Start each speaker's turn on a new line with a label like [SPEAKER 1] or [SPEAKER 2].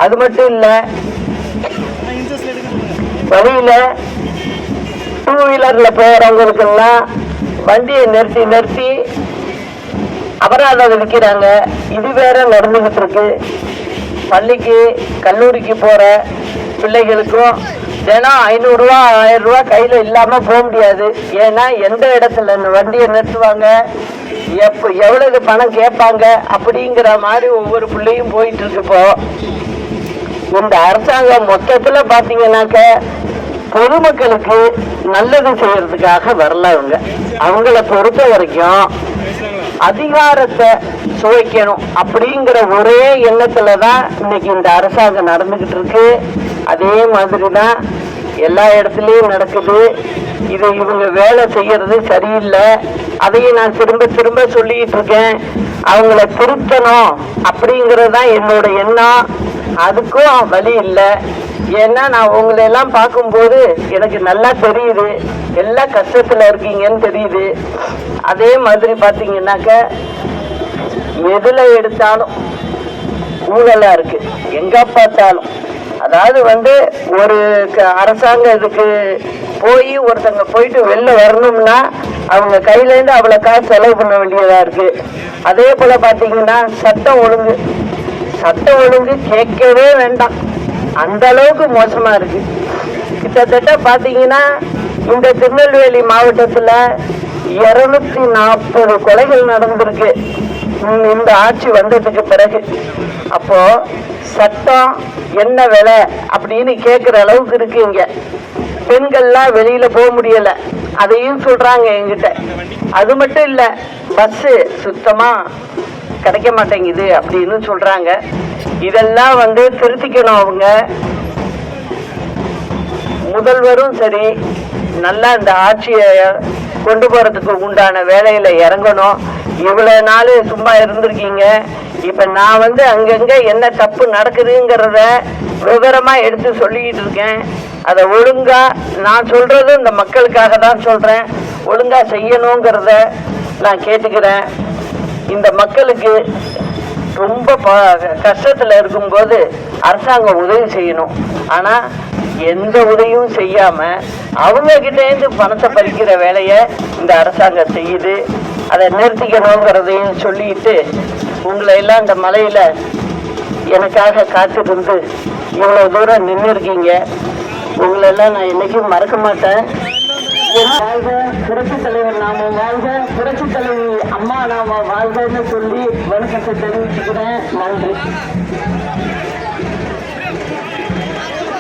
[SPEAKER 1] அது மட்டும் இல்ல, வழியில டூ வீலர்ல போறவங்களுக்கு எல்லாம் வண்டியை நிறுத்தி நிறுத்தி அபராதம் விதிக்கிறாங்க. இது வேற நடந்துகிட்டு இருக்கு. பள்ளிக்கு கல்லூரிக்கு போற பிள்ளைகளுக்கும் தினம் 500 ரூபா 1000 ரூபா கையில இல்லாம போக முடியாது. ஏன்னா எந்த இடத்துல இந்த வண்டியை நிறுத்துவாங்க, எவ்வளவு பணம் கேட்பாங்க அப்படிங்கிற மாதிரி ஒவ்வொரு பிள்ளையும் போயிட்டு இருக்கு. இப்போ இந்த அரசாங்கம் மொத்தத்துல பாத்தீங்கன்னாக்க பொதுமக்களுக்கு நல்லது செய்யறதுக்காக வரல. அவங்கள பொறுத்த வரைக்கும் அதிகாரத்தை சுவைக்கணும் அப்படிங்கிற ஒரே எண்ணத்துலதான் இன்னைக்கு இந்த அரசாங்கம் நடந்துகிட்டு இருக்கு. அதே மாதிரிதான் எல்லா இடத்துலயும் நடக்குது. இது இவங்க வேலை செய்யறது சரியில்லை. அதையும் நான் திரும்ப திரும்ப சொல்லிட்டு இருக்கேன். அவங்கள திருத்தணும் அப்படிங்கறதுதான் என்னோட எண்ணம். அதுக்கும் வழி இல்லை. ஏன்னா நான் உங்களை எல்லாம் பார்க்கும்போது எனக்கு நல்லா தெரியுது, எல்லா கஷ்டத்துல இருக்கீங்கன்னு தெரியுது. அதே மாதிரி பாத்தீங்கன்னாக்க எதுல எடுத்தாலும் ஊழலா இருக்கு, எங்க பார்த்தாலும். அதாவது ஒரு அரசாங்க இதுக்கு ஒருத்தங்க போயிட்டு வெளில வரணும்னா அவங்க கையில இருந்து அவ்வளவு காசு செலவு பண்ண வேண்டியதா இருக்கு. அதே போல பாத்தீங்கன்னா சட்டம் ஒழுங்கு கேட்கவே வேண்டாம், அந்த அளவுக்கு மோசமா இருக்கு. கிட்டத்தட்ட பாத்தீங்கன்னா இந்த திருநெல்வேலி மாவட்டத்துல 240 கொலைகள் நடந்திருக்கு இந்த ஆட்சி வந்ததுக்கு பிறகு. அப்போ சட்டம் என்ன விலை அப்படின்னு கேட்கிற அளவுக்கு இருக்கு. இங்க பெண்கள்லாம் வெளியில போக முடியல, அதையும் சொல்றாங்க என்கிட்ட. அது மட்டும் இல்ல, பஸ் சுத்தமா கிடைக்க மாட்டேங்குது அப்படின்னு சொல்றாங்க. இதெல்லாம் திருத்திக்கணும். அவங்க முதல்வரும் சரி நல்லா இந்த ஆட்சியை கொண்டு போறதுக்கு உண்டான வேலையில இறங்கணும். இவ்வளவு நாள் சும்மா இருந்திருக்கீங்க. இப்ப நான் அங்கங்க என்ன தப்பு நடக்குதுங்கிறத விவரமா எடுத்து சொல்லிக்கிட்டு இருக்கேன். அதை ஒழுங்கா நான் சொல்றது இந்த மக்களுக்காக தான் சொல்றேன். ஒழுங்கா செய்யணுங்கிறத நான் கேட்டுக்கிறேன். இந்த மக்களுக்கு ரொம்ப கஷ்டத்துல இருக்கும்போது அரசாங்கம் உதவி செய்யணும். ஆனா எந்த உதவியும் செய்யாம அவங்க கிட்ட இருந்து பணத்தை பறிக்கிற வேலைய இந்த அரசாங்கம் செய்யுது. அதை நிறுத்திக்கணுங்கிறதையும் சொல்லிட்டு உங்களை எல்லாம் இந்த மலையில எனக்காக காத்திருந்து இவ்வளவு தூரம் நின்று இருக்கீங்க. உங்களை எல்லாம் நான் என்னைக்கும் மறக்க மாட்டேன். வாழ்க புரட்சி தலைவர் நாம வாழ்க, புரட்சி தலைவி அம்மா நாம வாழ்கன்னு சொல்லி வணக்கத்தை தெரிவிச்சுக்கிறேன். நன்றி.